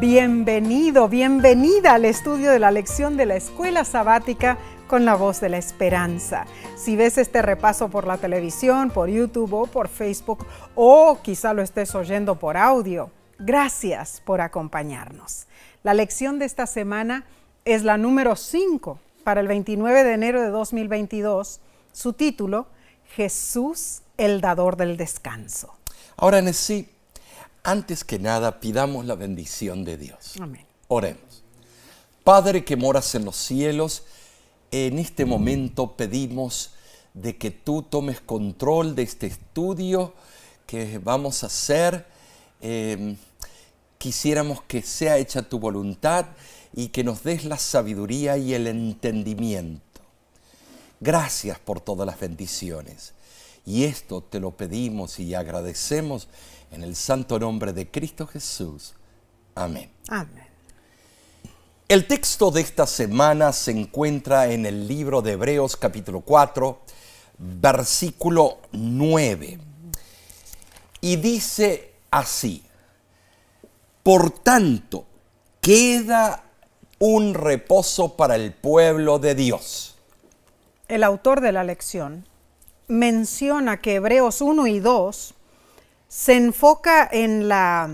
Bienvenido, bienvenida al estudio de la lección de la Escuela Sabática con la Voz de la Esperanza. Si ves este repaso por la televisión, por YouTube o por Facebook, o quizá lo estés oyendo por audio, gracias por acompañarnos. La lección de esta semana es la número 5 para el 29 de enero de 2022. Su título, Jesús, el dador del descanso. Ahora, Nesí, antes que nada, pidamos la bendición de Dios. Amén. Oremos. Padre que moras en los cielos, en este momento pedimos de que tú tomes control de este estudio que vamos a hacer. Quisiéramos que sea hecha tu voluntad y que nos des la sabiduría y el entendimiento. Gracias por todas las bendiciones. Y esto te lo pedimos y agradecemos en el santo nombre de Cristo Jesús. Amén. Amén. El texto de esta semana se encuentra en el libro de Hebreos capítulo 4, versículo 9. Y dice así: por tanto, queda un reposo para el pueblo de Dios. El autor de la lección menciona que Hebreos 1 y 2 se enfoca en la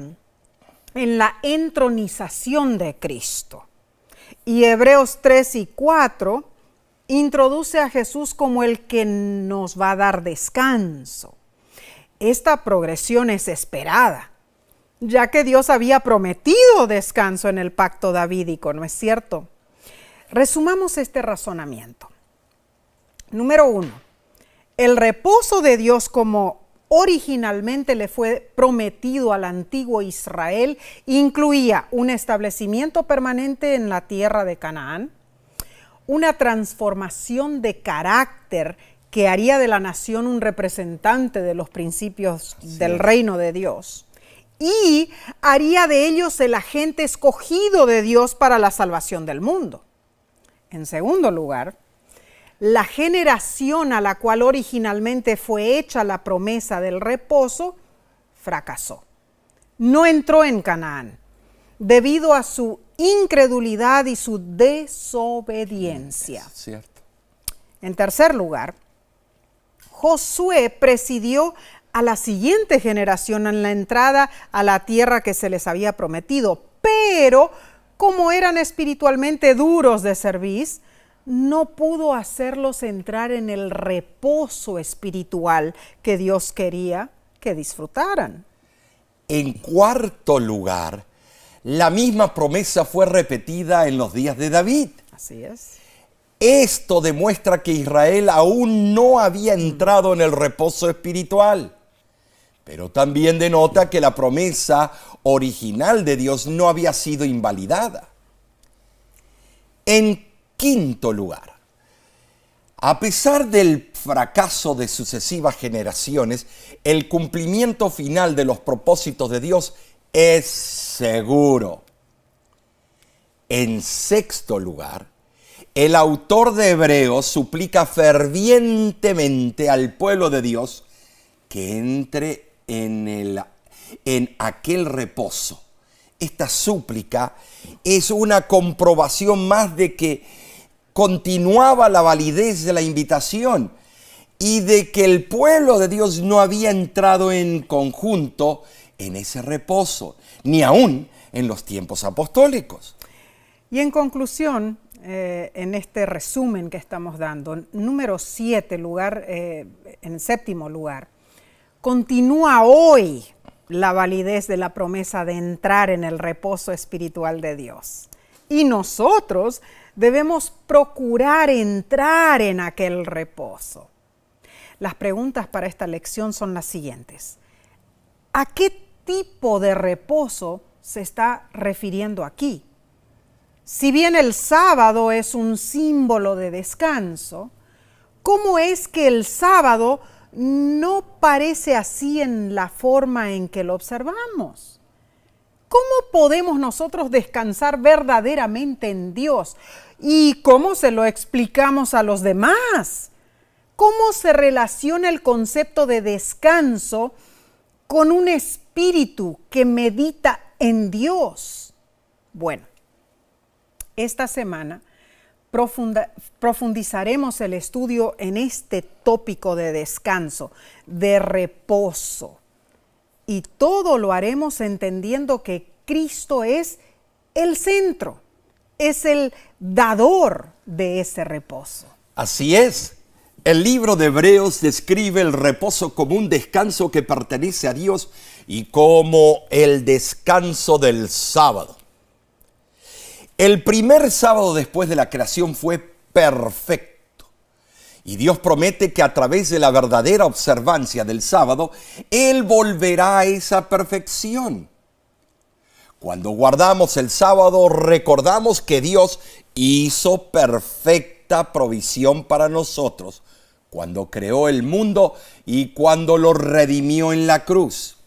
entronización de Cristo. Y Hebreos 3 y 4 introduce a Jesús como el que nos va a dar descanso. Esta progresión es esperada, ya que Dios había prometido descanso en el pacto davídico, ¿no es cierto? Resumamos este razonamiento. Número 1. El reposo de Dios, como originalmente le fue prometido al antiguo Israel, incluía un establecimiento permanente en la tierra de Canaán, una transformación de carácter que haría de la nación un representante de los principios del reino de Dios, y haría de ellos el agente escogido de Dios para la salvación del mundo. En segundo lugar, la generación a la cual originalmente fue hecha la promesa del reposo fracasó. No entró en Canaán debido a su incredulidad y su desobediencia. ¿Cierto? En tercer lugar, Josué presidió a la siguiente generación en la entrada a la tierra que se les había prometido, pero como eran espiritualmente duros de cerviz, no pudo hacerlos entrar en el reposo espiritual que Dios quería que disfrutaran. En cuarto lugar, la misma promesa fue repetida en los días de David. Así es. Esto demuestra que Israel aún no había entrado en el reposo espiritual, pero también denota que la promesa original de Dios no había sido invalidada. En quinto lugar, a pesar del fracaso de sucesivas generaciones, el cumplimiento final de los propósitos de Dios es seguro. En sexto lugar, el autor de Hebreos suplica fervientemente al pueblo de Dios que entre en aquel reposo. Esta súplica es una comprobación más de que continuaba la validez de la invitación y de que el pueblo de Dios no había entrado en conjunto en ese reposo, ni aún en los tiempos apostólicos. Y en conclusión, en este resumen que estamos dando, número 7, en séptimo lugar, continúa hoy la validez de la promesa de entrar en el reposo espiritual de Dios. Y nosotros debemos procurar entrar en aquel reposo. Las preguntas para esta lección son las siguientes. ¿A qué tipo de reposo se está refiriendo aquí? Si bien el sábado es un símbolo de descanso, ¿cómo es que el sábado no parece así en la forma en que lo observamos? ¿Cómo podemos nosotros descansar verdaderamente en Dios? ¿Y cómo se lo explicamos a los demás? ¿Cómo se relaciona el concepto de descanso con un espíritu que medita en Dios? Bueno, esta semana profundizaremos el estudio en este tópico de descanso, de reposo. Y todo lo haremos entendiendo que Cristo es el centro, es el dador de ese reposo. Así es. El libro de Hebreos describe el reposo como un descanso que pertenece a Dios y como el descanso del sábado. El primer sábado después de la creación fue perfecto. Y Dios promete que a través de la verdadera observancia del sábado, Él volverá a esa perfección. Cuando guardamos el sábado, recordamos que Dios hizo perfecta provisión para nosotros cuando creó el mundo y cuando lo redimió en la cruz.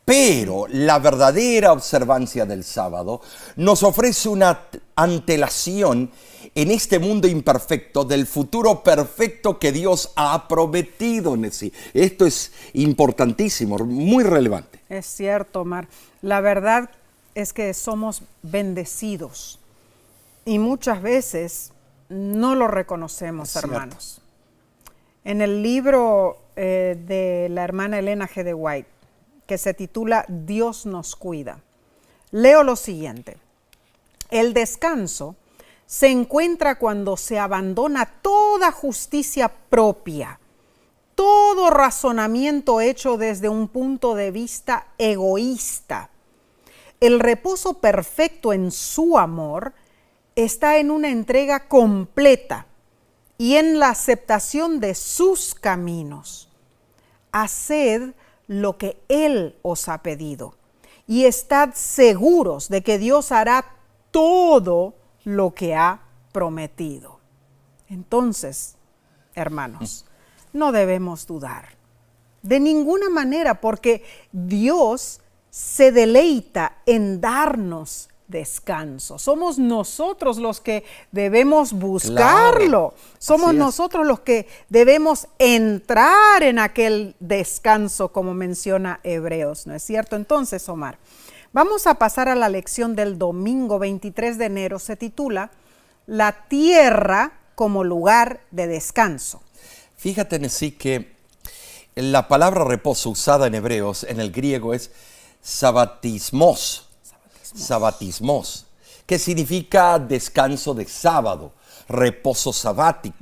Pero la verdadera observancia del sábado nos ofrece una antelación en este mundo imperfecto del futuro perfecto que Dios ha prometido en sí. Esto es importantísimo, muy relevante. Es cierto, Omar. La verdad es que somos bendecidos y muchas veces no lo reconocemos, hermanos. En el libro de la hermana Elena G. de White, que se titula Dios nos cuida, leo lo siguiente: el descanso se encuentra cuando se abandona toda justicia propia, todo razonamiento hecho desde un punto de vista egoísta. El reposo perfecto en su amor está en una entrega completa y en la aceptación de sus caminos. Haced lo que Él os ha pedido y estad seguros de que Dios hará todo lo que ha prometido. Entonces, hermanos, no debemos dudar de ninguna manera, porque Dios se deleita en darnos descanso. Somos nosotros los que debemos buscarlo. Claro, somos nosotros los que debemos entrar en aquel descanso, como menciona Hebreos, ¿no es cierto? Entonces, Omar, vamos a pasar a la lección del domingo 23 de enero. Se titula La tierra como lugar de descanso. Fíjate en sí que la palabra reposo usada en Hebreos, en el griego, es sabatismos, que significa descanso de sábado, reposo sabático.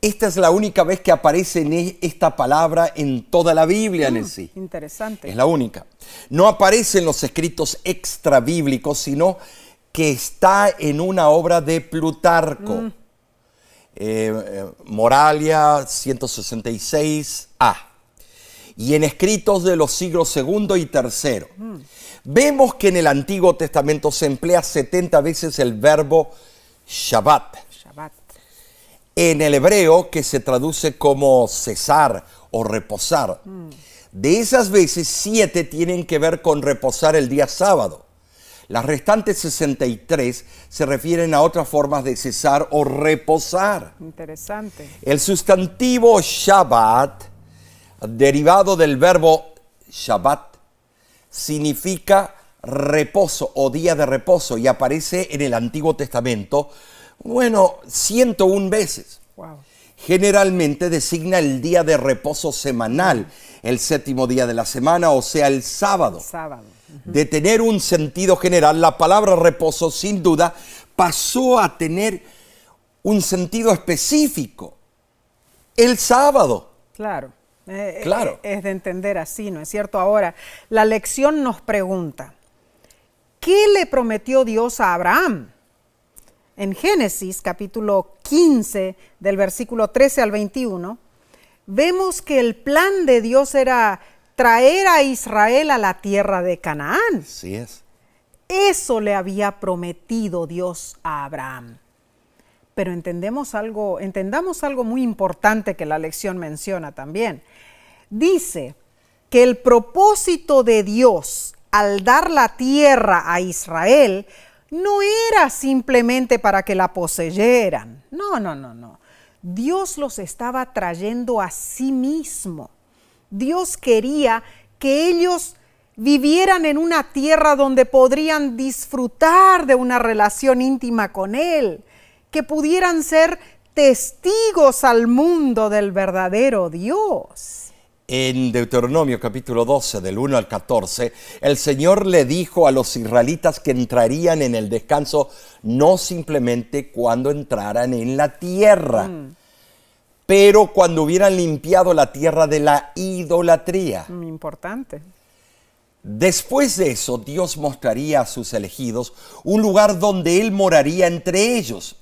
Esta es la única vez que aparece esta palabra en toda la Biblia en sí. Interesante. Es la única. No aparece en los escritos extra bíblicos, sino que está en una obra de Plutarco. Moralia 166a. Y en escritos de los siglos segundo y tercero. Vemos que en el Antiguo Testamento se emplea 70 veces el verbo Shabbat. En el hebreo, que se traduce como cesar o reposar. De esas veces, 7 tienen que ver con reposar el día sábado. Las restantes 63 se refieren a otras formas de cesar o reposar. Interesante. El sustantivo Shabbat, derivado del verbo Shabbat, significa reposo o día de reposo y aparece en el Antiguo Testamento, 101 veces. Wow. Generalmente designa el día de reposo semanal, el séptimo día de la semana, o sea, el sábado. De tener un sentido general, la palabra reposo, sin duda, pasó a tener un sentido específico. El sábado. Claro. Claro. Es de entender así, ¿no es cierto? Ahora, la lección nos pregunta, ¿qué le prometió Dios a Abraham? En Génesis, capítulo 15, del versículo 13 al 21, vemos que el plan de Dios era traer a Israel a la tierra de Canaán. Así es. Eso le había prometido Dios a Abraham. Pero entendamos algo muy importante que la lección menciona también. Dice que el propósito de Dios al dar la tierra a Israel no era simplemente para que la poseyeran. No. Dios los estaba trayendo a sí mismo. Dios quería que ellos vivieran en una tierra donde podrían disfrutar de una relación íntima con Él, que pudieran ser testigos al mundo del verdadero Dios. En Deuteronomio capítulo 12, del 1 al 14, el Señor le dijo a los israelitas que entrarían en el descanso no simplemente cuando entraran en la tierra, pero cuando hubieran limpiado la tierra de la idolatría. Importante. Después de eso, Dios mostraría a sus elegidos un lugar donde Él moraría entre ellos.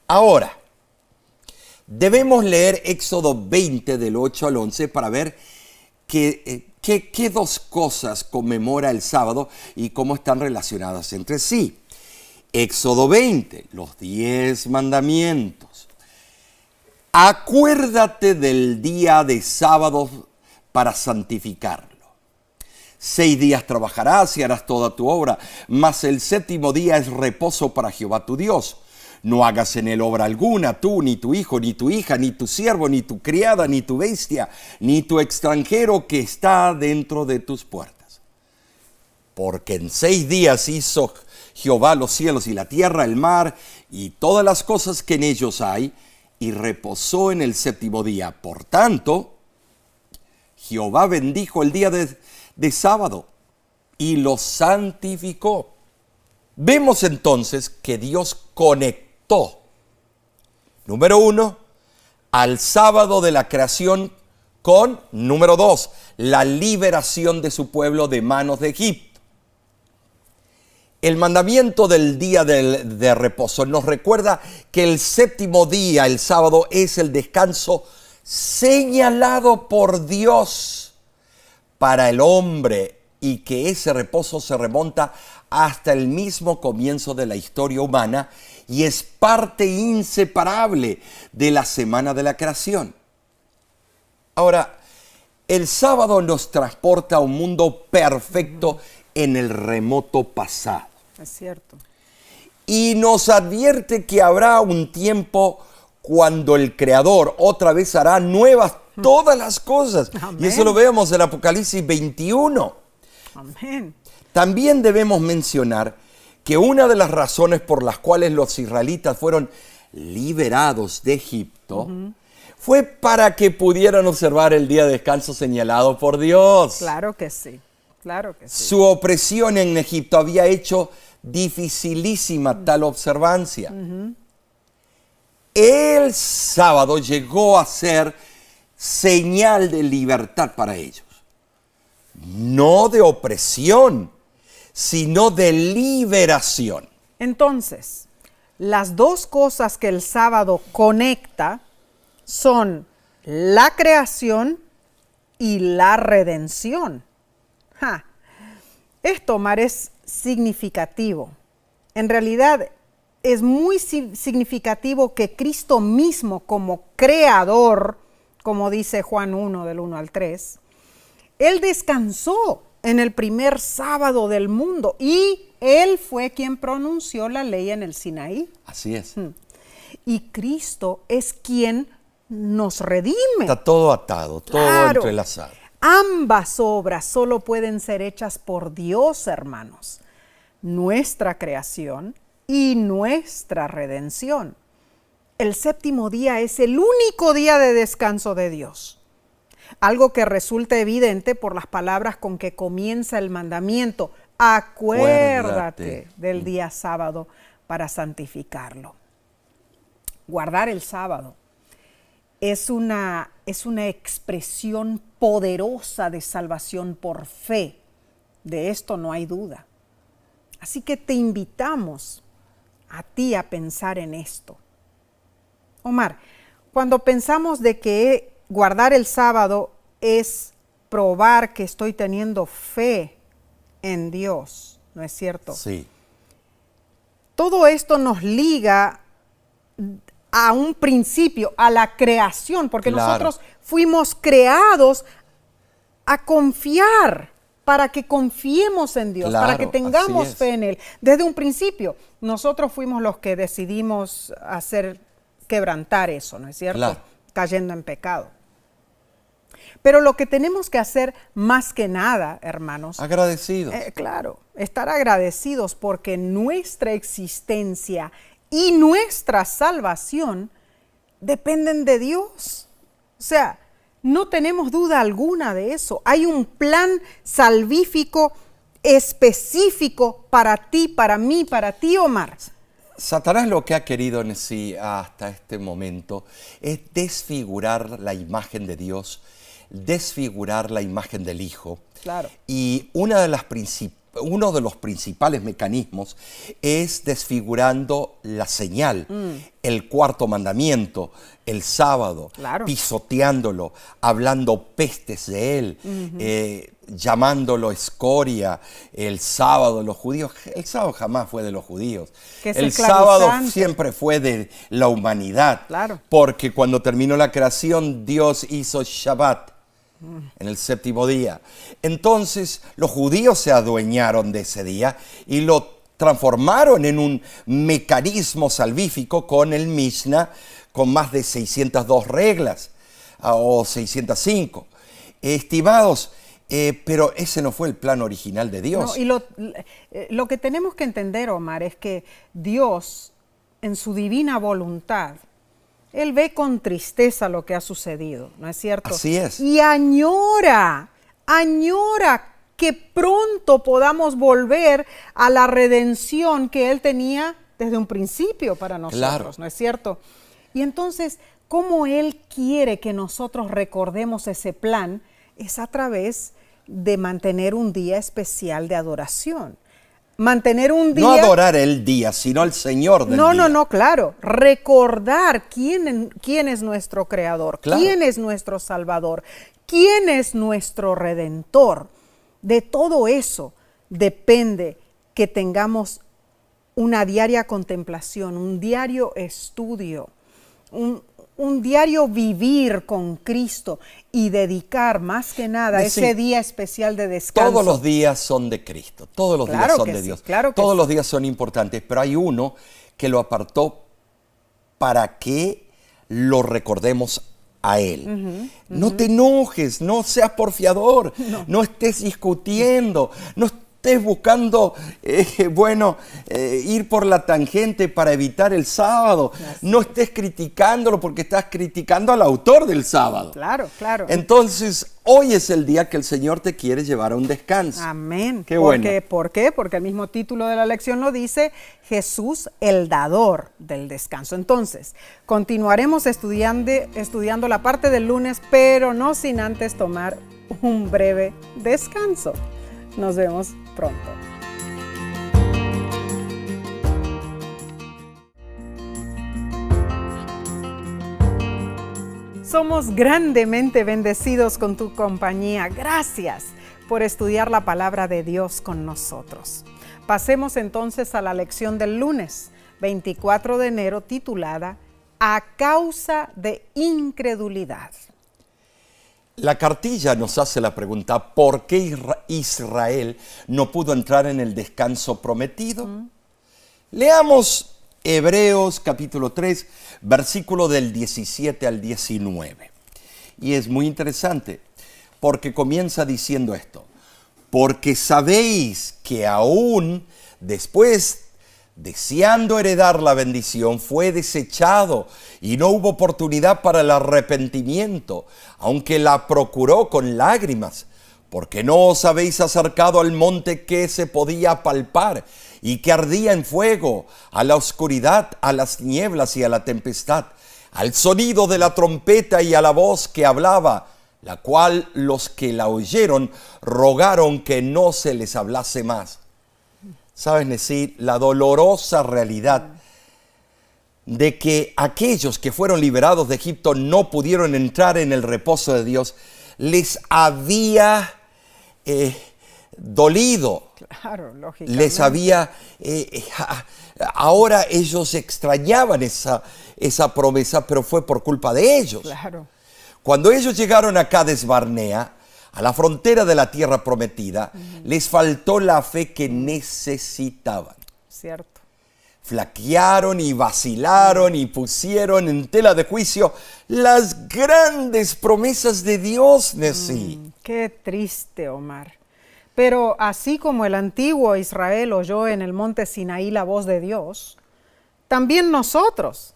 Ahora, debemos leer Éxodo 20 del 8 al 11 para ver qué dos cosas conmemora el sábado y cómo están relacionadas entre sí. Éxodo 20, los 10 mandamientos. Acuérdate del día de sábado para santificarlo. 6 días trabajarás y harás toda tu obra, mas el séptimo día es reposo para Jehová tu Dios. No hagas en él obra alguna, tú, ni tu hijo, ni tu hija, ni tu siervo, ni tu criada, ni tu bestia, ni tu extranjero que está dentro de tus puertas. Porque en 6 días hizo Jehová los cielos y la tierra, el mar y todas las cosas que en ellos hay, y reposó en el séptimo día. Por tanto, Jehová bendijo el día de sábado y lo santificó. Vemos entonces que Dios conectó, número 1, al sábado de la creación con, número 2, la liberación de su pueblo de manos de Egipto. El mandamiento del día de reposo nos recuerda que el séptimo día, el sábado, es el descanso señalado por Dios para el hombre y que ese reposo se remonta hasta el mismo comienzo de la historia humana y es parte inseparable de la semana de la creación. Ahora, el sábado nos transporta a un mundo perfecto en el remoto pasado. Es cierto. Y nos advierte que habrá un tiempo cuando el Creador otra vez hará nuevas todas las cosas. Amén. Y eso lo vemos en Apocalipsis 21. Amén. También debemos mencionar que una de las razones por las cuales los israelitas fueron liberados de Egipto fue para que pudieran observar el día de descanso señalado por Dios. Claro que sí, claro que sí. Su opresión en Egipto había hecho dificilísima tal observancia. El sábado llegó a ser señal de libertad para ellos. No de opresión, sino de liberación. Entonces, las dos cosas que el sábado conecta son la creación y la redención. Esto, Omar, es significativo. En realidad, es muy significativo que Cristo mismo, como creador, como dice Juan 1, del 1 al 3, Él descansó en el primer sábado del mundo y Él fue quien pronunció la ley en el Sinaí. Así es. Y Cristo es quien nos redime. Está todo atado, todo Claro. entrelazado. Ambas obras solo pueden ser hechas por Dios, hermanos. Nuestra creación y nuestra redención. El séptimo día es el único día de descanso de Dios. Algo que resulta evidente por las palabras con que comienza el mandamiento. Acuérdate del día sábado para santificarlo. Guardar el sábado es una expresión poderosa de salvación por fe. De esto no hay duda. Así que te invitamos a ti a pensar en esto. Omar, cuando pensamos de que guardar el sábado es probar que estoy teniendo fe en Dios, ¿no es cierto? Sí. Todo esto nos liga a un principio, a la creación, porque Claro. nosotros fuimos creados a confiar, para que confiemos en Dios, Claro, para que tengamos así es. fe en Él. Desde un principio, nosotros fuimos los que decidimos quebrantar eso, ¿no es cierto? Claro. Cayendo en pecado. Pero lo que tenemos que hacer más que nada, hermanos, Agradecidos. claro, estar agradecidos porque nuestra existencia y nuestra salvación dependen de Dios. O sea, no tenemos duda alguna de eso. Hay un plan salvífico específico para ti, para mí, para ti, Omar. Satanás lo que ha querido en sí hasta este momento es desfigurar la imagen de Dios, desfigurar la imagen del Hijo. Claro. Y uno de los principales mecanismos es desfigurando la señal, el cuarto mandamiento, el sábado, Claro. pisoteándolo, hablando pestes de él, llamándolo escoria. El sábado, los judíos, el sábado jamás fue de los judíos. Que es El esclavizante. sábado siempre fue de la humanidad. Claro. Porque cuando terminó la creación, Dios hizo Shabbat en el séptimo día. Entonces los judíos se adueñaron de ese día y lo transformaron en un mecanismo salvífico con el Mishnah, con más de 602 reglas o 605. Estimados, pero ese no fue el plan original de Dios. No, y lo que tenemos que entender, Omar, es que Dios, en su divina voluntad, Él ve con tristeza lo que ha sucedido, ¿no es cierto? Así es. Y añora que pronto podamos volver a la redención que Él tenía desde un principio para nosotros, Claro. ¿no es cierto? Y entonces, ¿cómo Él quiere que nosotros recordemos ese plan? Es a través de mantener un día especial de adoración. Mantener un día... No adorar el día, sino al Señor del día. No, claro. Recordar quién es nuestro Creador, Claro. quién es nuestro Salvador, quién es nuestro Redentor. De todo eso depende que tengamos una diaria contemplación, un diario estudio, un diario vivir con Cristo y dedicar más que nada ese día especial de descanso. Todos los días son de Cristo, todos los Claro días son que de sí, Dios, claro que todos sí. los días son importantes, pero hay uno que lo apartó para que lo recordemos a Él. No te enojes, no seas porfiador, no estés discutiendo, no estés buscando, ir por la tangente para evitar el sábado, no estés criticándolo porque estás criticando al autor del sábado. Claro, claro. Entonces, hoy es el día que el Señor te quiere llevar a un descanso. Amén. Qué bueno. ¿Por qué? Porque el mismo título de la lección lo dice, Jesús, el dador del descanso. Entonces, continuaremos estudiando la parte del lunes, pero no sin antes tomar un breve descanso. Nos vemos pronto. Somos grandemente bendecidos con tu compañía. Gracias por estudiar la palabra de Dios con nosotros. Pasemos entonces a la lección del lunes, 24 de enero, titulada A causa de incredulidad. La cartilla nos hace la pregunta, ¿por qué Israel no pudo entrar en el descanso prometido? Leamos Hebreos capítulo 3, versículo del 17 al 19. Y es muy interesante, porque comienza diciendo esto. Porque sabéis que aún después, deseando heredar la bendición, fue desechado y no hubo oportunidad para el arrepentimiento, aunque la procuró con lágrimas, porque no os habéis acercado al monte que se podía palpar y que ardía en fuego, a la oscuridad, a las nieblas y a la tempestad, al sonido de la trompeta y a la voz que hablaba, la cual los que la oyeron rogaron que no se les hablase más. ¿Sabes decir? La dolorosa realidad de que aquellos que fueron liberados de Egipto no pudieron entrar en el reposo de Dios, les había dolido. Claro, lógicamente. Les había... ahora ellos extrañaban esa promesa, pero fue por culpa de ellos. Claro. Cuando ellos llegaron a Cades Barnea, a la frontera de la tierra prometida, les faltó la fe que necesitaban. Cierto. flaquearon y vacilaron y pusieron en tela de juicio las grandes promesas de Dios, Nesí. Qué triste, Omar. Pero así como el antiguo Israel oyó en el monte Sinaí la voz de Dios, también nosotros,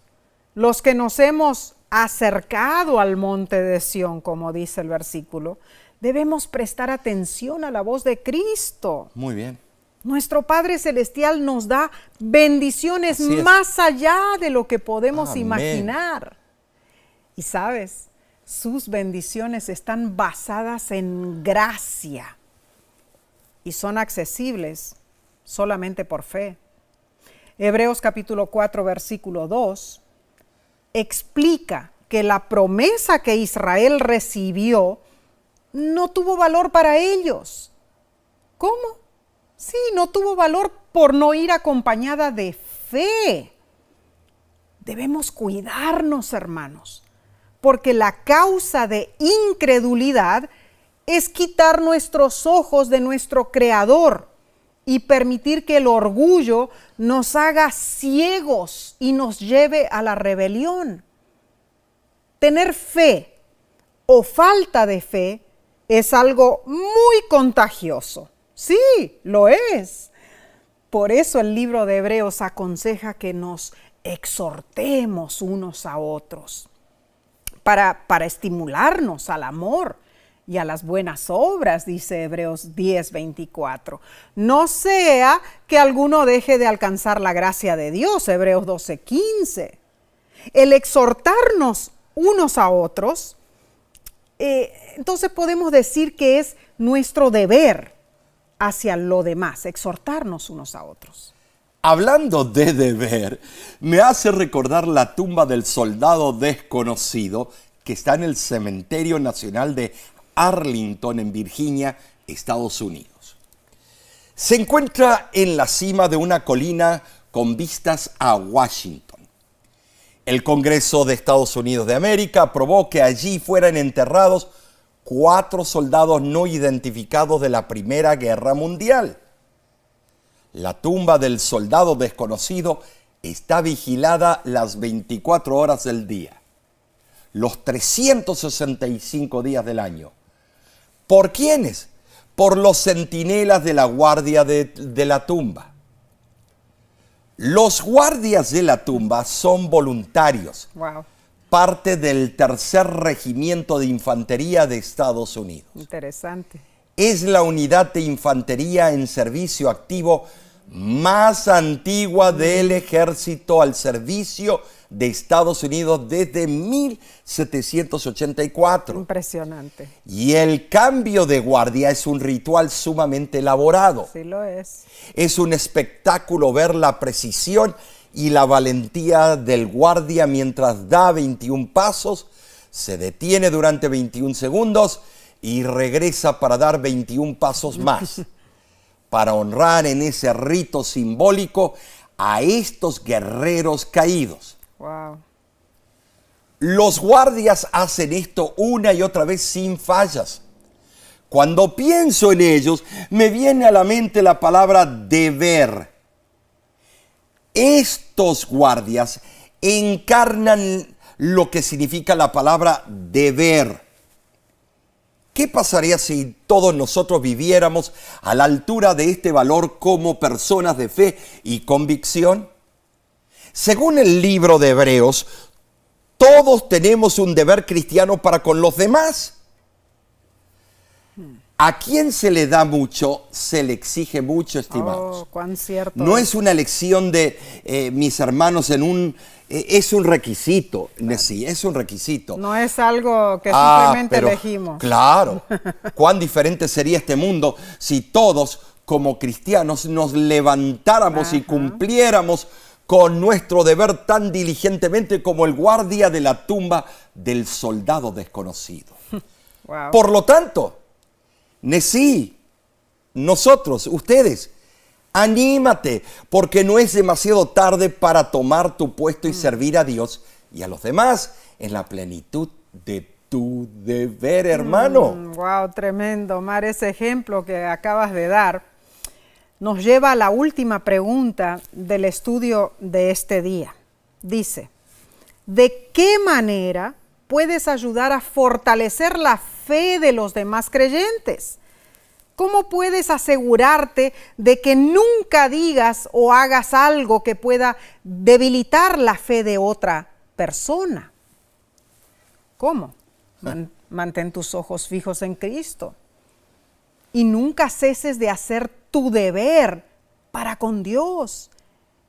los que nos hemos acercado al monte de Sión, como dice el versículo, debemos prestar atención a la voz de Cristo. Muy bien. Nuestro Padre Celestial nos da bendiciones más allá de lo que podemos imaginar. Y sabes, sus bendiciones están basadas en gracia y son accesibles solamente por fe. Hebreos capítulo 4, versículo 2, explica que la promesa que Israel recibió no tuvo valor para ellos. ¿Cómo? Sí, no tuvo valor por no ir acompañada de fe. Debemos cuidarnos, hermanos, porque la causa de incredulidad es quitar nuestros ojos de nuestro Creador y permitir que el orgullo nos haga ciegos y nos lleve a la rebelión. Tener fe o falta de fe es algo muy contagioso. Sí, lo es. Por eso el libro de Hebreos aconseja que nos exhortemos unos a otros para estimularnos al amor y a las buenas obras, dice Hebreos 10:24. No sea que alguno deje de alcanzar la gracia de Dios, Hebreos 12:15. El exhortarnos unos a otros, entonces podemos decir que es nuestro deber hacia lo demás, exhortarnos unos a otros. Hablando de deber, me hace recordar la tumba del soldado desconocido que está en el Cementerio Nacional de Arlington, en Virginia, Estados Unidos. Se encuentra en la cima de una colina con vistas a Washington. El Congreso de Estados Unidos de América aprobó que allí fueran enterrados 4 soldados no identificados de la Primera Guerra Mundial. La tumba del soldado desconocido está vigilada las 24 horas del día, los 365 días del año. ¿Por quiénes? Por los centinelas de la guardia de la tumba. Los guardias de la tumba son voluntarios, parte del Tercer Regimiento de Infantería de Estados Unidos. Interesante. Es la unidad de infantería en servicio activo más antigua del ejército al servicio de Estados Unidos desde 1784. Impresionante. Y el cambio de guardia es un ritual sumamente elaborado. Sí lo es. Es un espectáculo ver la precisión y la valentía del guardia mientras da 21 pasos, se detiene durante 21 segundos y regresa para dar 21 pasos más, para honrar en ese rito simbólico a estos guerreros caídos. Wow. Los guardias hacen esto una y otra vez sin fallas. Cuando pienso en ellos, me viene a la mente la palabra deber. Estos guardias encarnan lo que significa la palabra deber. ¿Qué pasaría si todos nosotros viviéramos a la altura de este valor como personas de fe y convicción? Según el libro de Hebreos, todos tenemos un deber cristiano para con los demás. A quien se le da mucho, se le exige mucho, estimados. Oh, cuán cierto. No es una elección de mis hermanos es un requisito, sí, es un requisito. No es algo que simplemente elegimos. Claro, cuán diferente sería este mundo si todos como cristianos nos levantáramos y cumpliéramos con nuestro deber tan diligentemente como el guardia de la tumba del soldado desconocido. Wow. Por lo tanto, Nesí, nosotros, ustedes, anímate, porque no es demasiado tarde para tomar tu puesto y servir a Dios y a los demás en la plenitud de tu deber, hermano. Wow, tremendo, Omar, ese ejemplo que acabas de dar nos lleva a la última pregunta del estudio de este día. Dice, ¿de qué manera puedes ayudar a fortalecer la fe de los demás creyentes? ¿Cómo puedes asegurarte de que nunca digas o hagas algo que pueda debilitar la fe de otra persona? ¿Cómo? Mantén tus ojos fijos en Cristo y nunca ceses de hacer tu deber para con Dios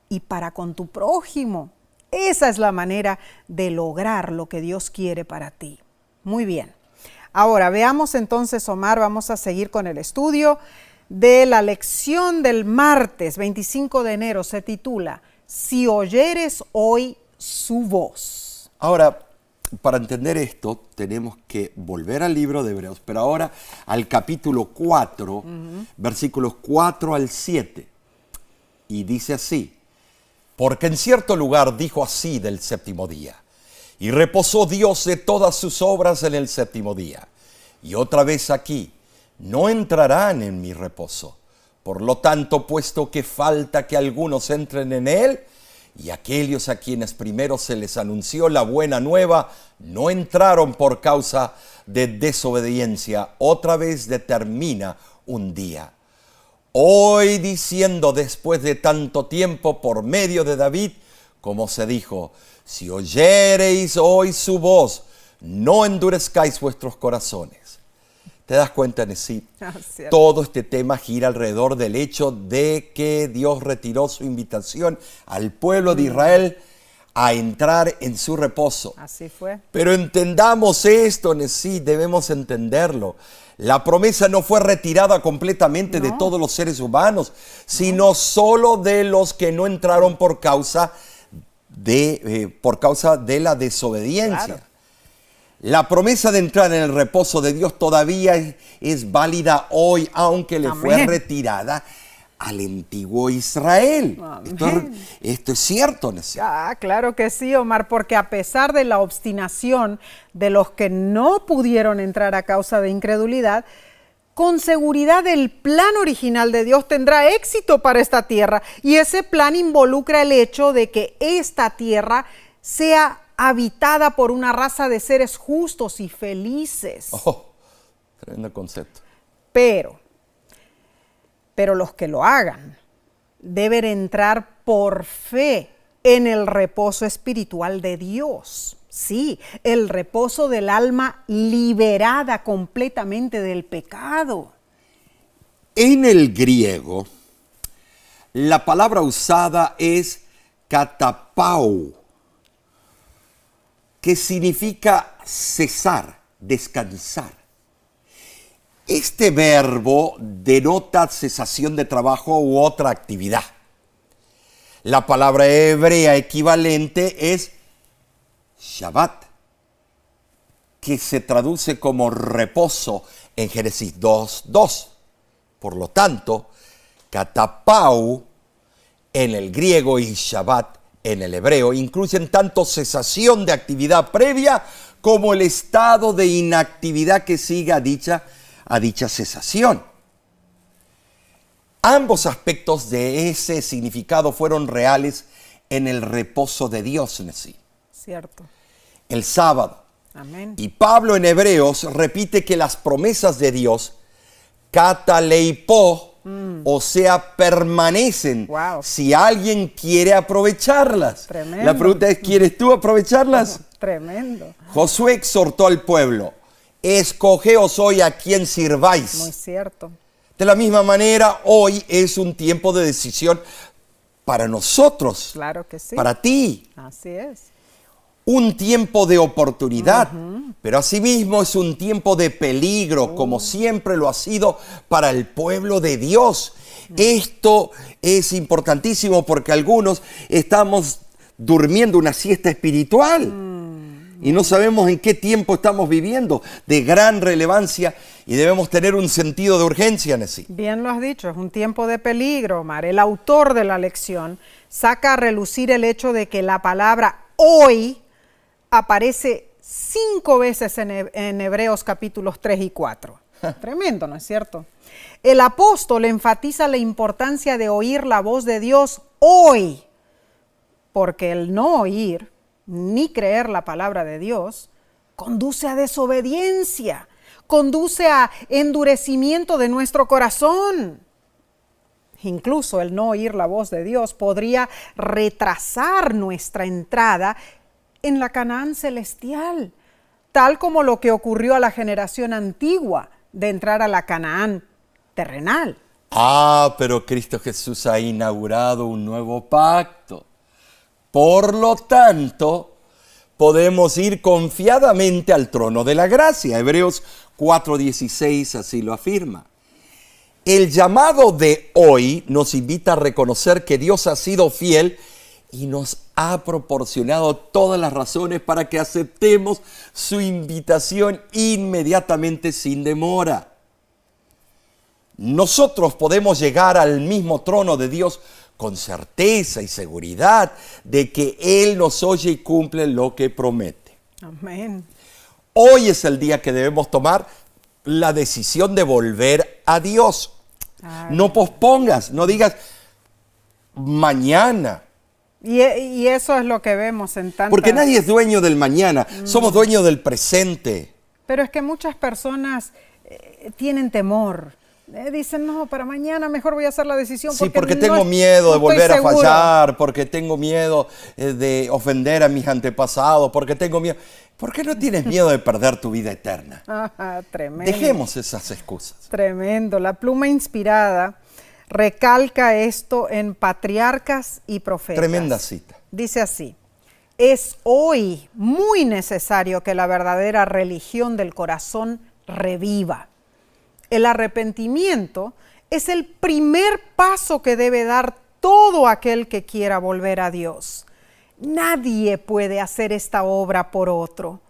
y para con tu prójimo. Esa es la manera de lograr lo que Dios quiere para ti. Muy bien. Ahora veamos entonces, Omar, vamos a seguir con el estudio de la lección del martes 25 de enero. Se titula, Si oyeres hoy su voz. Ahora, para entender esto, tenemos que volver al libro de Hebreos, pero ahora al capítulo 4, versículos 4 al 7. Y dice así, porque en cierto lugar dijo así del séptimo día, y reposó Dios de todas sus obras en el séptimo día. Y otra vez aquí, no entrarán en mi reposo. Por lo tanto, puesto que falta que algunos entren en él, y aquellos a quienes primero se les anunció la buena nueva, no entraron por causa de desobediencia, otra vez determina un día. Hoy diciendo después de tanto tiempo por medio de David, como se dijo, si oyereis hoy su voz, no endurezcáis vuestros corazones. ¿Te das cuenta, Nesí? Todo este tema gira alrededor del hecho de que Dios retiró su invitación al pueblo de Israel a entrar en su reposo. Así fue. Pero entendamos esto, Nesí, debemos entenderlo. La promesa no fue retirada completamente de todos los seres humanos, sino solo de los que no entraron por causa de la desobediencia. Claro. La promesa de entrar en el reposo de Dios todavía es válida hoy, aunque le fue retirada al antiguo Israel. Esto es cierto, ¿no? Claro que sí, Omar, porque a pesar de la obstinación de los que no pudieron entrar a causa de incredulidad, con seguridad el plan original de Dios tendrá éxito para esta tierra. Y ese plan involucra el hecho de que esta tierra sea habitada por una raza de seres justos y felices. Tremendo concepto. Pero los que lo hagan deben entrar por fe en el reposo espiritual de Dios. Sí, el reposo del alma liberada completamente del pecado. En el griego, la palabra usada es katapau, que significa cesar, descansar. Este verbo denota cesación de trabajo u otra actividad. La palabra hebrea equivalente es Shabbat, que se traduce como reposo en Génesis 2:2. Por lo tanto, katapau en el griego y Shabbat en el hebreo incluyen tanto cesación de actividad previa como el estado de inactividad que sigue a dicha cesación. Ambos aspectos de ese significado fueron reales en el reposo de Dios en sí. Cierto. El sábado. Amén. Y Pablo en Hebreos repite que las promesas de Dios, kataleipo, o sea, permanecen si alguien quiere aprovecharlas. Tremendo. La pregunta es, ¿quieres tú aprovecharlas? Tremendo. Josué exhortó al pueblo, escogeos hoy a quien sirváis. Muy cierto. De la misma manera, hoy es un tiempo de decisión para nosotros. Claro que sí. Para ti. Así es. Un tiempo de oportunidad, pero asimismo es un tiempo de peligro, como siempre lo ha sido para el pueblo de Dios. Esto es importantísimo porque algunos estamos durmiendo una siesta espiritual y no sabemos en qué tiempo estamos viviendo, de gran relevancia, y debemos tener un sentido de urgencia en sí. Bien lo has dicho, es un tiempo de peligro, Omar. El autor de la lección saca a relucir el hecho de que la palabra hoy aparece 5 veces en Hebreos capítulos 3 y 4. Tremendo, ¿no es cierto? El apóstol enfatiza la importancia de oír la voz de Dios hoy, porque el no oír ni creer la palabra de Dios conduce a desobediencia, conduce a endurecimiento de nuestro corazón. Incluso el no oír la voz de Dios podría retrasar nuestra entrada en la Canaán celestial, tal como lo que ocurrió a la generación antigua de entrar a la Canaán terrenal. Pero Cristo Jesús ha inaugurado un nuevo pacto. Por lo tanto, podemos ir confiadamente al trono de la gracia. Hebreos 4:16 así lo afirma. El llamado de hoy nos invita a reconocer que Dios ha sido fiel y nos ha proporcionado todas las razones para que aceptemos su invitación inmediatamente sin demora. Nosotros podemos llegar al mismo trono de Dios con certeza y seguridad de que Él nos oye y cumple lo que promete. Amén. Hoy es el día que debemos tomar la decisión de volver a Dios. No pospongas, no digas mañana. Y eso es lo que vemos en tantas... Porque nadie es dueño del mañana, somos dueños del presente. Pero es que muchas personas tienen temor. Dicen, no, para mañana mejor voy a hacer la decisión. Sí, porque tengo miedo de volver a fallar, porque tengo miedo de ofender a mis antepasados, porque tengo miedo... ¿Por qué no tienes miedo de perder tu vida eterna? Tremendo. Dejemos esas excusas. Tremendo. La pluma inspirada recalca esto en Patriarcas y Profetas. Tremenda cita. Dice así: es hoy muy necesario que la verdadera religión del corazón reviva. El arrepentimiento es el primer paso que debe dar todo aquel que quiera volver a Dios. Nadie puede hacer esta obra por otro.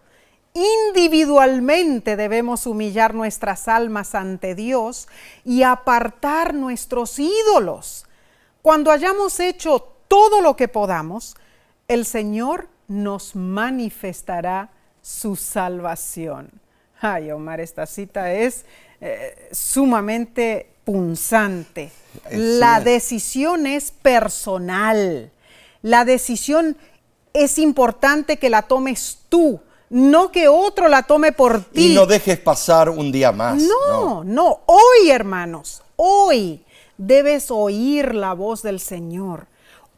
Individualmente debemos humillar nuestras almas ante Dios y apartar nuestros ídolos. Cuando hayamos hecho todo lo que podamos, el Señor nos manifestará su salvación. Ay, Omar, esta cita es sumamente punzante. La decisión es personal. La decisión es importante que la tomes tú, no que otro la tome por ti. Y no dejes pasar un día más. No. Hoy, hermanos, hoy debes oír la voz del Señor.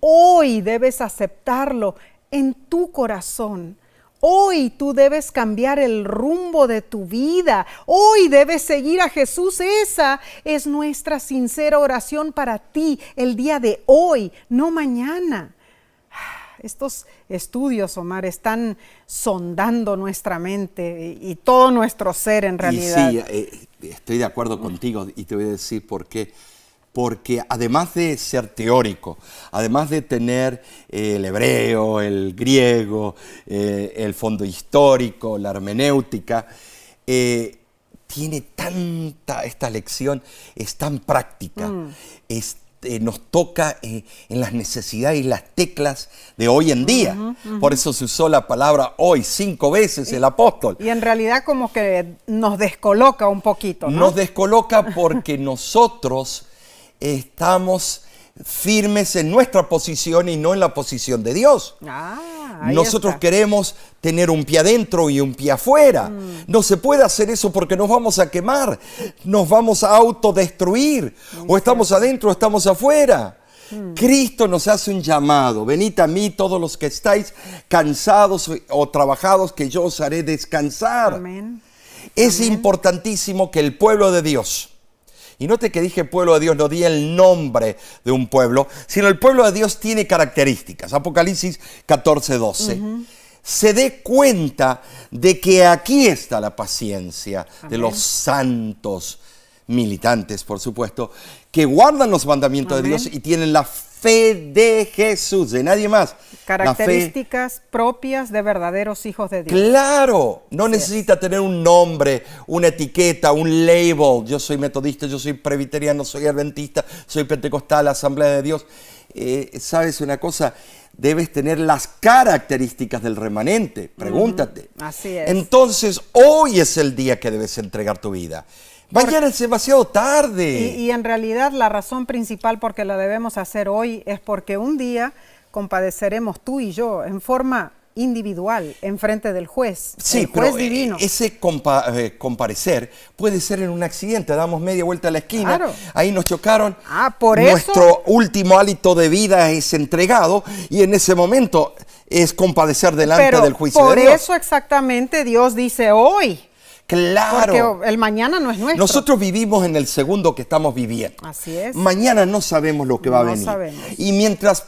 Hoy debes aceptarlo en tu corazón. Hoy tú debes cambiar el rumbo de tu vida. Hoy debes seguir a Jesús. Esa es nuestra sincera oración para ti el día de hoy, no mañana. Estos estudios, Omar, están sondando nuestra mente y todo nuestro ser en realidad. Y sí, estoy de acuerdo contigo y te voy a decir por qué. Porque además de ser teórico, además de tener el hebreo, el griego, el fondo histórico, la hermenéutica, tiene esta lección, es tan práctica, nos toca en las necesidades y las teclas de hoy en día. Por eso se usó la palabra hoy 5 veces el apóstol. Y en realidad como que nos descoloca un poquito, ¿no? Nos descoloca porque nosotros estamos firmes en nuestra posición y no en la posición de Dios. Nosotros queremos tener un pie adentro y un pie afuera. No se puede hacer eso porque nos vamos a quemar, nos vamos a autodestruir. O estamos adentro o estamos afuera. Cristo nos hace un llamado: venid a mí todos los que estáis cansados o trabajados, que yo os haré descansar. Amén. Es importantísimo que el pueblo de Dios, y note que dije pueblo de Dios, no di el nombre de un pueblo, sino el pueblo de Dios tiene características. Apocalipsis 14:12. Se dé cuenta de que aquí está la paciencia de los santos militantes, por supuesto, que guardan los mandamientos de Dios y tienen la fe de Jesús, de nadie más. Características propias de verdaderos hijos de Dios. Claro, no necesita tener un nombre, una etiqueta, un label. Yo soy metodista, yo soy presbiteriano, soy adventista, soy pentecostal, Asamblea de Dios. ¿Sabes una cosa? Debes tener las características del remanente. Pregúntate. Así es. Entonces, hoy es el día que debes entregar tu vida. Mañana es demasiado tarde. Y en realidad la razón principal por que la debemos hacer hoy es porque un día compadeceremos tú y yo en forma individual enfrente del juez, Sí, el juez pero divino. ese comparecer puede ser en un accidente. Damos media vuelta a la esquina, Claro. ahí nos chocaron, Por nuestro último hálito de vida es entregado y en ese momento es compadecer delante Pero del juicio por de Dios. eso exactamente Dios dice hoy, Claro. porque el mañana no es nuestro. Nosotros vivimos en el segundo que estamos viviendo. Así es. Mañana no sabemos lo que va a No venir. sabemos. Y mientras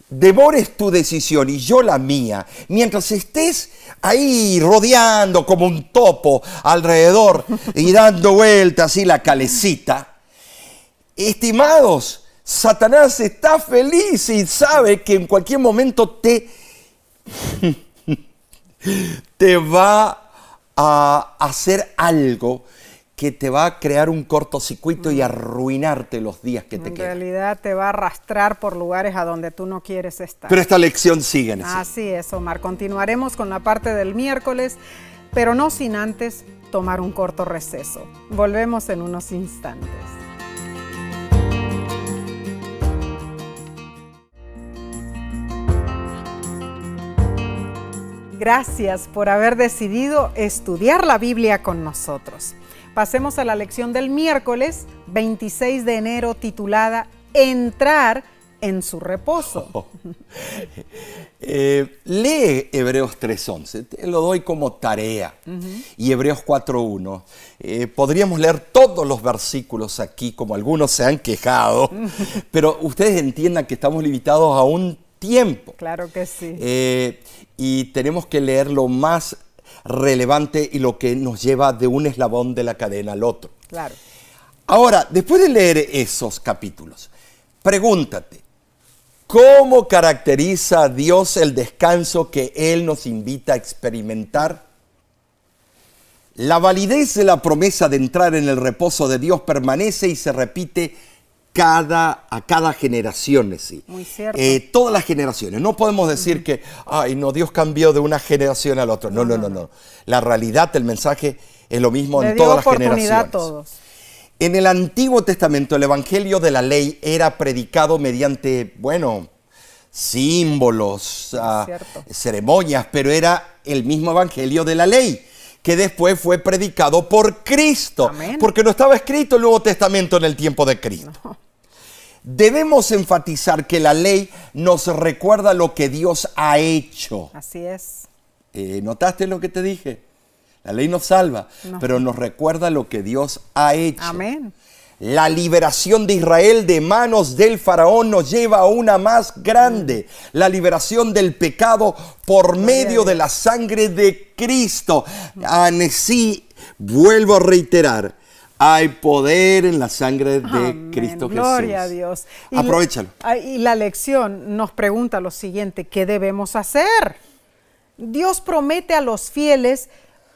devores tu decisión y yo la mía, mientras estés ahí rodeando como un topo alrededor y dando vueltas y la calecita, estimados, Satanás está feliz y sabe que en cualquier momento te va a hacer algo que te va a crear un cortocircuito y arruinarte los días que te En quedan. realidad te va a arrastrar por lugares a donde tú no quieres estar. Pero esta lección sigue en eso. Así es, Omar. Continuaremos con la parte del miércoles, pero no sin antes tomar un corto receso. Volvemos en unos instantes. Gracias por haber decidido estudiar la Biblia con nosotros. Pasemos a la lección del miércoles 26 de enero titulada Entrar en su reposo. Lee Hebreos 3:11, te lo doy como tarea, y Hebreos 4:1. Podríamos leer todos los versículos aquí, como algunos se han quejado, pero ustedes entiendan que estamos limitados a un tiempo. Claro que sí. Y tenemos que leer lo más relevante y lo que nos lleva de un eslabón de la cadena al otro. Claro. Ahora, después de leer esos capítulos, pregúntate, ¿cómo caracteriza a Dios el descanso que Él nos invita a experimentar? La validez de la promesa de entrar en el reposo de Dios permanece y se repite a cada generación. Sí. Muy cierto. Todas las generaciones. No podemos decir que, ay, no, Dios cambió de una generación a la otra. No. La realidad, el mensaje es lo mismo en todas las generaciones. Le dio oportunidad a todos. En el Antiguo Testamento, el Evangelio de la Ley era predicado mediante, símbolos, ceremonias, pero era el mismo Evangelio de la Ley, que después fue predicado por Cristo. Amén. Porque no estaba escrito el Nuevo Testamento en el tiempo de Cristo. No. Debemos enfatizar que la ley nos recuerda lo que Dios ha hecho. Así es. ¿Notaste lo que te dije? La ley nos salva, pero nos recuerda lo que Dios ha hecho. Amén. La liberación de Israel de manos del faraón nos lleva a una más grande, la liberación del pecado por medio de la sangre de Cristo. Así, vuelvo a reiterar, hay poder en la sangre de Cristo Jesús. Gloria a Dios. Aprovechalo. Y la lección nos pregunta lo siguiente, ¿qué debemos hacer? Dios promete a los fieles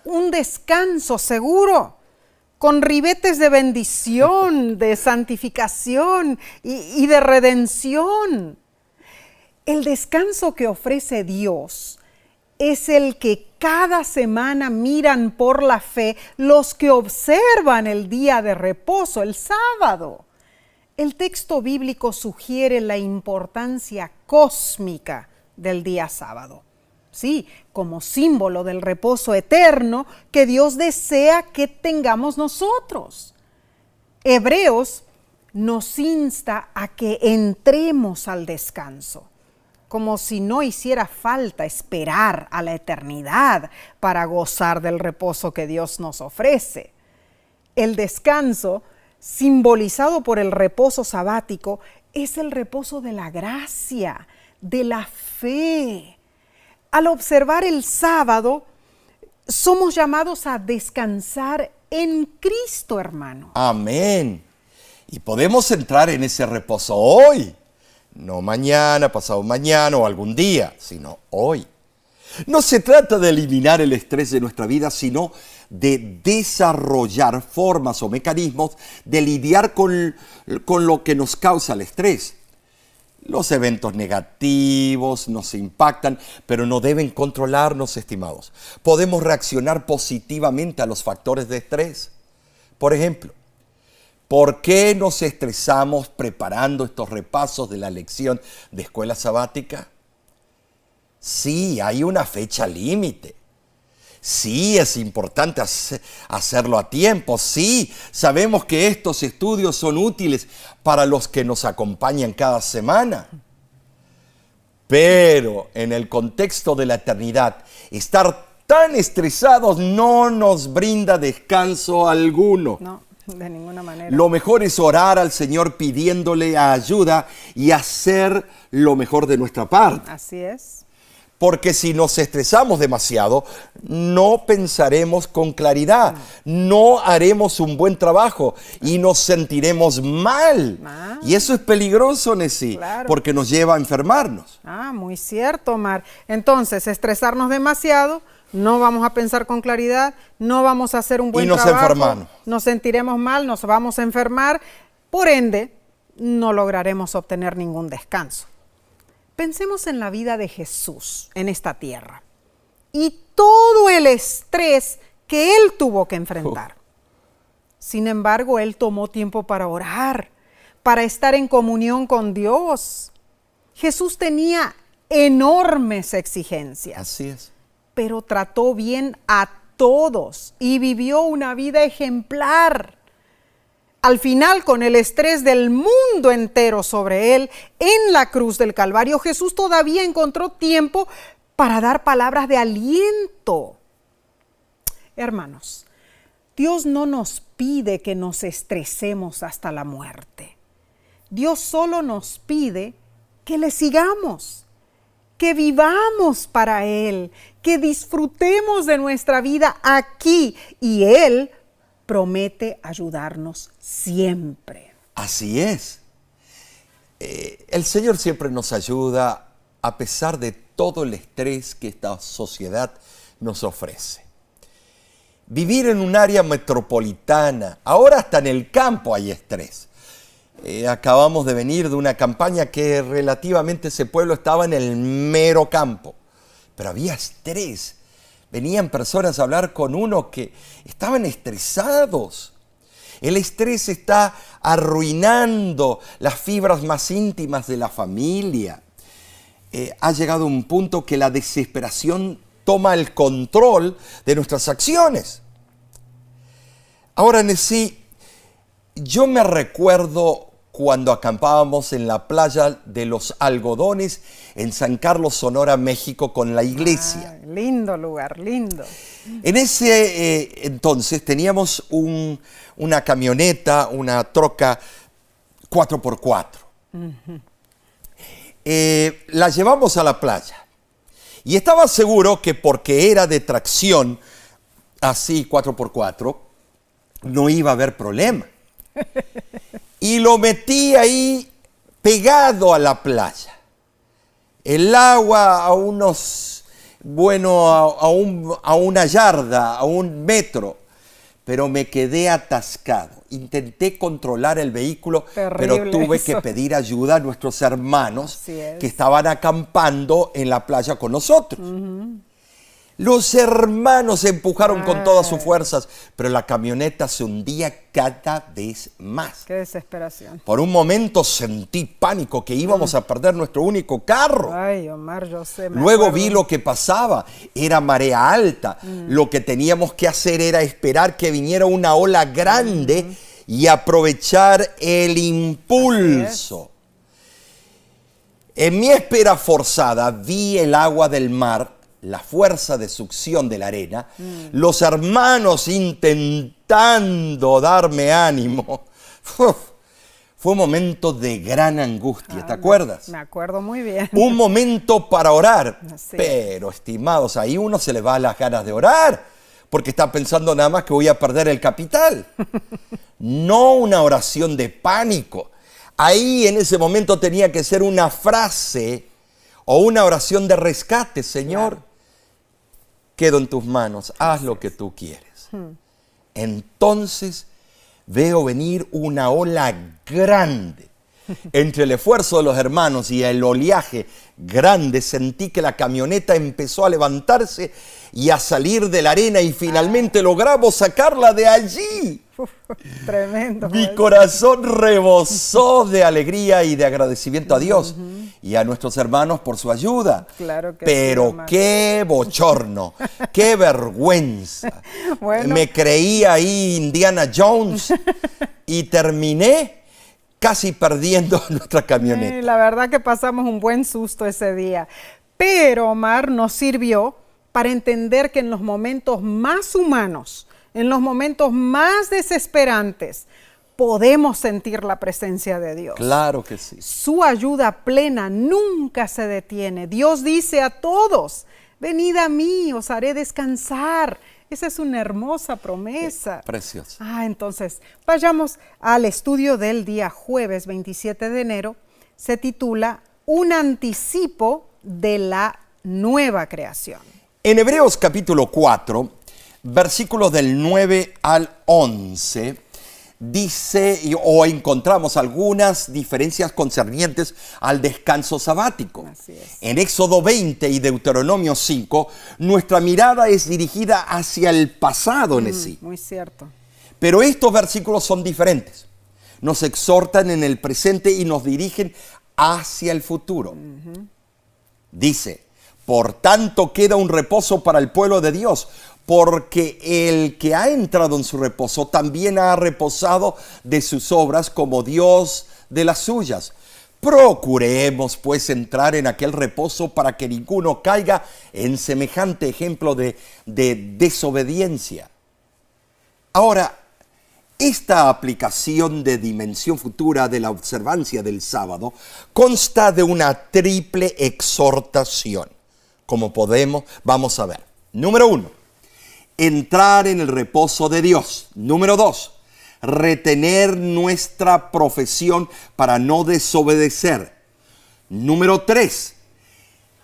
un descanso seguro, con ribetes de bendición, de santificación y de redención. El descanso que ofrece Dios es el que cada semana miran por la fe los que observan el día de reposo, el sábado. El texto bíblico sugiere la importancia cósmica del día sábado. Sí, como símbolo del reposo eterno que Dios desea que tengamos nosotros. Hebreos nos insta a que entremos al descanso, como si no hiciera falta esperar a la eternidad para gozar del reposo que Dios nos ofrece. El descanso, simbolizado por el reposo sabático, es el reposo de la gracia, de la fe. Al observar el sábado, somos llamados a descansar en Cristo, hermano. Amén. Y podemos entrar en ese reposo hoy. No mañana, pasado mañana o algún día, sino hoy. No se trata de eliminar el estrés de nuestra vida, sino de desarrollar formas o mecanismos de lidiar con lo que nos causa el estrés. Los eventos negativos nos impactan, pero no deben controlarnos, estimados. Podemos reaccionar positivamente a los factores de estrés. Por ejemplo, ¿por qué nos estresamos preparando estos repasos de la lección de escuela sabática? Sí, hay una fecha límite. Sí, es importante hacerlo a tiempo. Sí, sabemos que estos estudios son útiles para los que nos acompañan cada semana. Pero en el contexto de la eternidad, estar tan estresados no nos brinda descanso alguno. No, de ninguna manera. Lo mejor es orar al Señor pidiéndole ayuda y hacer lo mejor de nuestra parte. Así es. Porque si nos estresamos demasiado, no pensaremos con claridad, no haremos un buen trabajo y nos sentiremos mal. Y eso es peligroso, Nessie, Claro. porque nos lleva a enfermarnos. Muy cierto, Omar. Entonces, estresarnos demasiado, no vamos a pensar con claridad, no vamos a hacer un buen Y nos trabajo. enfermamos. Nos sentiremos mal, nos vamos a enfermar. Por ende, no lograremos obtener ningún descanso. Pensemos en la vida de Jesús en esta tierra y todo el estrés que Él tuvo que enfrentar. Sin embargo, Él tomó tiempo para orar, para estar en comunión con Dios. Jesús tenía enormes exigencias, Así es. pero trató bien a todos y vivió una vida ejemplar. Al final, con el estrés del mundo entero sobre él, en la cruz del Calvario, Jesús todavía encontró tiempo para dar palabras de aliento. Hermanos, Dios no nos pide que nos estresemos hasta la muerte. Dios solo nos pide que le sigamos, que vivamos para Él, que disfrutemos de nuestra vida aquí y Él promete ayudarnos siempre. Así es. El Señor siempre nos ayuda a pesar de todo el estrés que esta sociedad nos ofrece. Vivir en un área metropolitana, ahora hasta en el campo hay estrés. Acabamos de venir de una campaña que relativamente ese pueblo estaba en el mero campo, pero había estrés. Venían personas a hablar con uno que estaban estresados. El estrés está arruinando las fibras más íntimas de la familia. Ha llegado un punto que la desesperación toma el control de nuestras acciones. Ahora, Nessie, yo me recuerdo cuando acampábamos en la playa de los Algodones en San Carlos, Sonora, México, con la iglesia. Lindo lugar, lindo. En ese entonces teníamos una camioneta, una troca 4x4. La llevamos a la playa y estaba seguro que porque era de tracción así 4x4 no iba a haber problema. Y lo metí ahí pegado a la playa. El agua a unos, a una yarda, a 1 metro. Pero me quedé atascado. Intenté controlar el vehículo, Terrible pero tuve eso. que pedir ayuda a nuestros hermanos Así es. que estaban acampando en la playa con nosotros. Los hermanos se empujaron con todas sus fuerzas, pero la camioneta se hundía cada vez más. Qué desesperación. Por un momento sentí pánico que íbamos a perder nuestro único carro. Ay, Omar, yo sé. me Luego acuerdo. vi lo que pasaba, era marea alta. Lo que teníamos que hacer era esperar que viniera una ola grande y aprovechar el impulso. En mi espera forzada vi el agua del mar, la fuerza de succión de la arena, los hermanos intentando darme ánimo. Fue un momento de gran angustia, ¿te acuerdas? Me acuerdo muy bien. Un momento para orar. Así Pero, estimados, ahí uno se le va las ganas de orar, porque está pensando nada más que voy a perder el capital. No una oración de pánico. Ahí en ese momento tenía que ser una frase o una oración de rescate. Señor, quedo en tus manos, haz lo que tú quieres. Entonces veo venir una ola grande, Entre el esfuerzo de los hermanos y el oleaje grande, sentí que la camioneta empezó a levantarse y a salir de la arena y finalmente logramos sacarla de allí. Tremendo. Mi corazón rebosó de alegría y de agradecimiento a Dios y a nuestros hermanos por su ayuda. Claro que Pero sí, qué bochorno, qué vergüenza. Bueno. Me creí ahí Indiana Jones y terminé casi perdiendo nuestra camioneta. La verdad que pasamos un buen susto ese día. Pero, Omar, nos sirvió para entender que en los momentos más humanos, en los momentos más desesperantes, podemos sentir la presencia de Dios. Claro que sí. Su ayuda plena nunca se detiene. Dios dice a todos, venid a mí, os haré descansar. Esa es una hermosa promesa. Precioso. Entonces, vayamos al estudio del día jueves 27 de enero. Se titula Un anticipo de la nueva creación. En Hebreos capítulo 4, versículos del 9 al 11, dice o encontramos algunas diferencias concernientes al descanso sabático. Así es. En Éxodo 20 y Deuteronomio 5, nuestra mirada es dirigida hacia el pasado en sí. Muy cierto. Pero estos versículos son diferentes. Nos exhortan en el presente y nos dirigen hacia el futuro. Dice, por tanto queda un reposo para el pueblo de Dios, porque el que ha entrado en su reposo también ha reposado de sus obras como Dios de las suyas. Procuremos pues entrar en aquel reposo para que ninguno caiga en semejante ejemplo de desobediencia. Ahora, esta aplicación de dimensión futura de la observancia del sábado consta de una triple exhortación. Como vamos a ver. Número 1, entrar en el reposo de Dios. Número 2, retener nuestra profesión para no desobedecer. Número 3,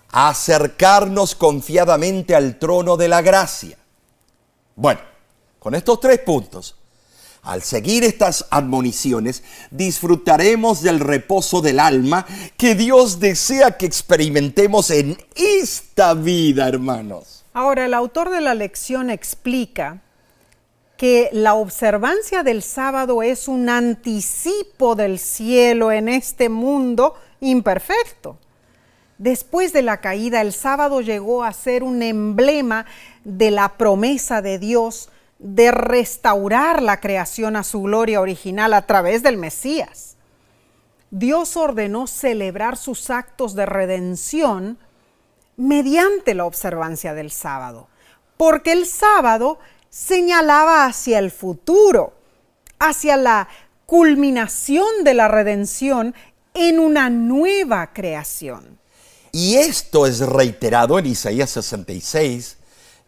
acercarnos confiadamente al trono de la gracia. Bueno, con estos 3 puntos, al seguir estas admoniciones, disfrutaremos del reposo del alma que Dios desea que experimentemos en esta vida, hermanos. Ahora, el autor de la lección explica que la observancia del sábado es un anticipo del cielo en este mundo imperfecto. Después de la caída, el sábado llegó a ser un emblema de la promesa de Dios de restaurar la creación a su gloria original a través del Mesías. Dios ordenó celebrar sus actos de redención mediante la observancia del sábado, porque el sábado señalaba hacia el futuro, hacia la culminación de la redención en una nueva creación. Y esto es reiterado en Isaías 66,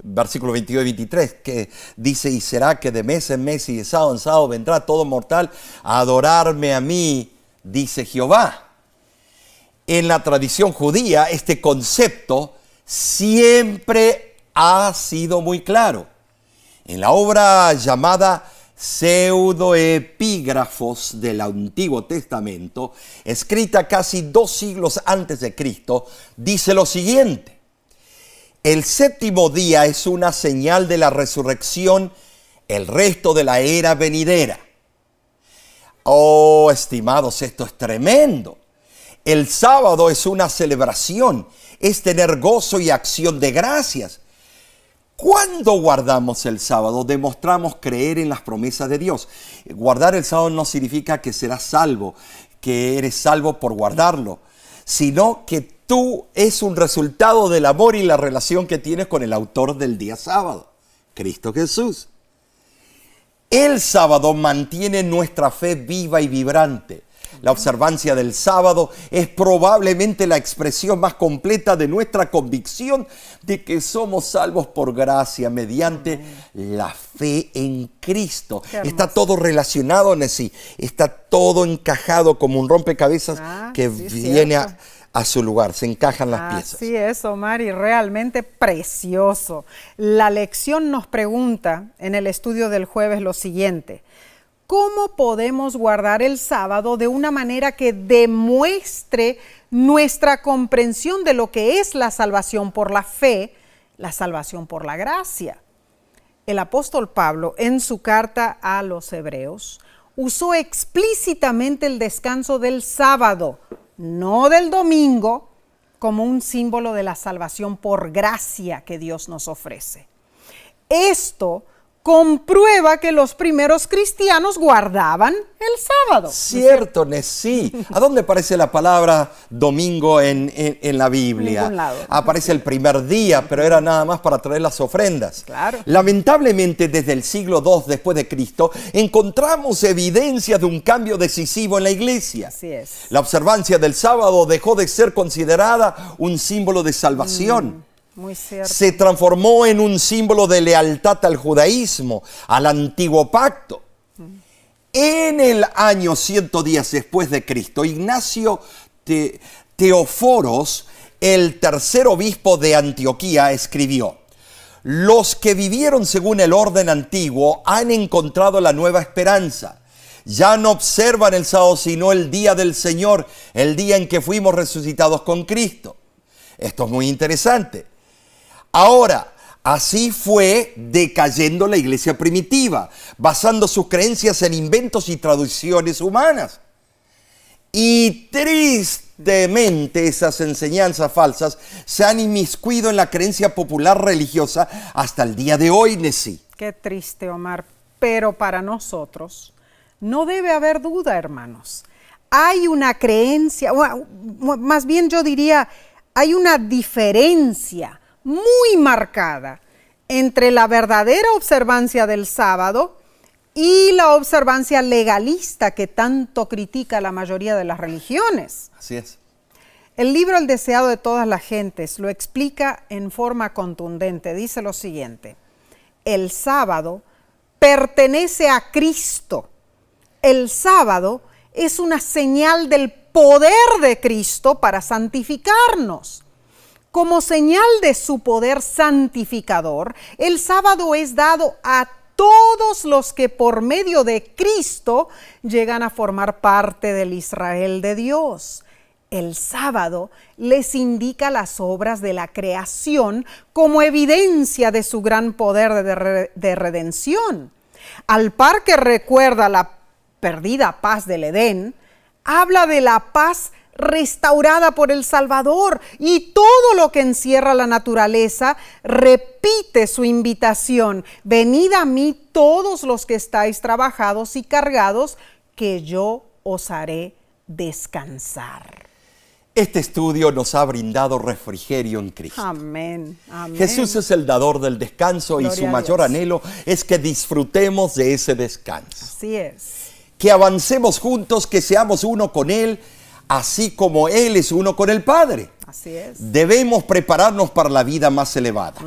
versículo 22 y 23, que dice, y será que de mes en mes y de sábado en sábado vendrá todo mortal a adorarme a mí, dice Jehová. En la tradición judía, este concepto siempre ha sido muy claro. En la obra llamada Pseudoepígrafos del Antiguo Testamento, escrita casi 2 siglos antes de Cristo, dice lo siguiente: el séptimo día es una señal de la resurrección, el resto de la era venidera. Oh, estimados, esto es tremendo. El sábado es una celebración, es tener gozo y acción de gracias. Cuando guardamos el sábado, demostramos creer en las promesas de Dios. Guardar el sábado no significa que serás salvo, que eres salvo por guardarlo, sino que tú es un resultado del amor y la relación que tienes con el autor del día sábado, Cristo Jesús. El sábado mantiene nuestra fe viva y vibrante. La observancia del sábado es probablemente la expresión más completa de nuestra convicción de que somos salvos por gracia mediante la fe en Cristo. Está todo relacionado en sí, está todo encajado como un rompecabezas que viene a su lugar, se encajan las piezas. Así es, Omar, y realmente precioso. La lección nos pregunta en el estudio del jueves lo siguiente: ¿cómo podemos guardar el sábado de una manera que demuestre nuestra comprensión de lo que es la salvación por la fe, la salvación por la gracia? El apóstol Pablo, en su carta a los Hebreos, usó explícitamente el descanso del sábado, no del domingo, como un símbolo de la salvación por gracia que Dios nos ofrece. Esto comprueba que los primeros cristianos guardaban el sábado. Cierto, sí. ¿A dónde aparece la palabra domingo en la Biblia? En ningún lado. Aparece el primer día, pero era nada más para traer las ofrendas. Claro. Lamentablemente, desde el siglo II después de Cristo, encontramos evidencias de un cambio decisivo en la iglesia. Así es. La observancia del sábado dejó de ser considerada un símbolo de salvación. Muy cierto. Se transformó en un símbolo de lealtad al judaísmo, al antiguo pacto. En el año 110 después de Cristo, Ignacio Teóforos, el tercer obispo de Antioquía, escribió: los que vivieron según el orden antiguo han encontrado la nueva esperanza. Ya no observan el sábado, sino el día del Señor, el día en que fuimos resucitados con Cristo. Esto es muy interesante. Ahora, así fue decayendo la iglesia primitiva, basando sus creencias en inventos y traducciones humanas. Y tristemente esas enseñanzas falsas se han inmiscuido en la creencia popular religiosa hasta el día de hoy, Nesí. Qué triste, Omar, pero para nosotros no debe haber duda, hermanos. Hay una creencia, más bien yo diría, hay una diferencia muy marcada entre la verdadera observancia del sábado y la observancia legalista que tanto critica la mayoría de las religiones. Así es. El libro El deseado de todas las gentes lo explica en forma contundente. Dice lo siguiente: el sábado pertenece a Cristo. El sábado es una señal del poder de Cristo para santificarnos. Como señal de su poder santificador, el sábado es dado a todos los que por medio de Cristo llegan a formar parte del Israel de Dios. El sábado les indica las obras de la creación como evidencia de su gran poder de redención. Al par que recuerda la perdida paz del Edén, habla de la paz restaurada por el Salvador, y todo lo que encierra la naturaleza repite su invitación: venid a mí todos los que estáis trabajados y cargados, que yo os haré descansar. Este estudio nos ha brindado refrigerio en Cristo. Amén, amén. Jesús es el dador del descanso. Gloria y su a mayor Dios. anhelo es que disfrutemos de ese descanso. Así es. Que avancemos juntos, que seamos uno con Él, así como Él es uno con el Padre. Así es. Debemos prepararnos para la vida más elevada.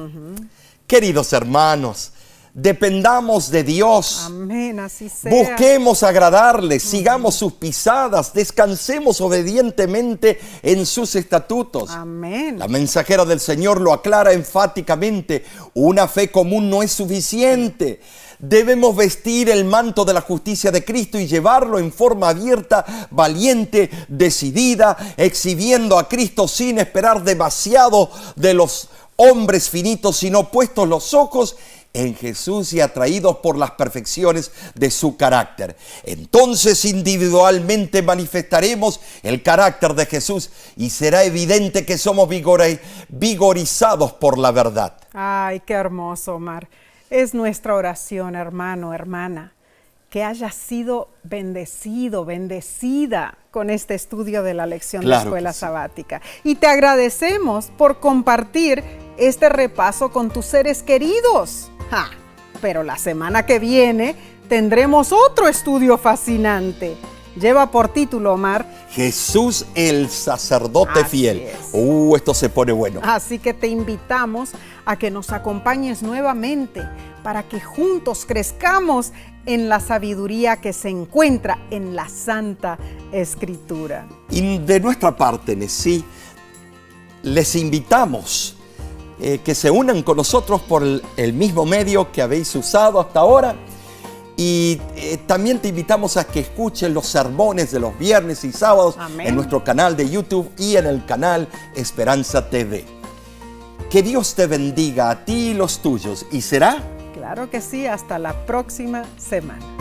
Queridos hermanos, dependamos de Dios. Amén, así sea. Busquemos agradarle, sigamos sus pisadas, descansemos obedientemente en sus estatutos. Amén. La mensajera del Señor lo aclara enfáticamente: una fe común no es suficiente. Debemos vestir el manto de la justicia de Cristo y llevarlo en forma abierta, valiente, decidida, exhibiendo a Cristo sin esperar demasiado de los hombres finitos, sino puestos los ojos en Jesús y atraídos por las perfecciones de su carácter. Entonces individualmente manifestaremos el carácter de Jesús y será evidente que somos vigorizados por la verdad. Ay, qué hermoso, Omar. Es nuestra oración, hermano, hermana, que hayas sido bendecido, bendecida con este estudio de la lección de escuela sabática. Y te agradecemos por compartir este repaso con tus seres queridos. Pero la semana que viene tendremos otro estudio fascinante. Lleva por título, Omar, Jesús el sacerdote fiel. Esto se pone bueno. Así que te invitamos a que nos acompañes nuevamente para que juntos crezcamos en la sabiduría que se encuentra en la Santa Escritura. Y de nuestra parte, Nesí, les invitamos que se unan con nosotros por el mismo medio que habéis usado hasta ahora Y también te invitamos a que escuches los sermones de los viernes y sábados Amén. en nuestro canal de YouTube y en el canal Esperanza TV. Que Dios te bendiga a ti y los tuyos. ¿Y será? Claro que sí, hasta la próxima semana.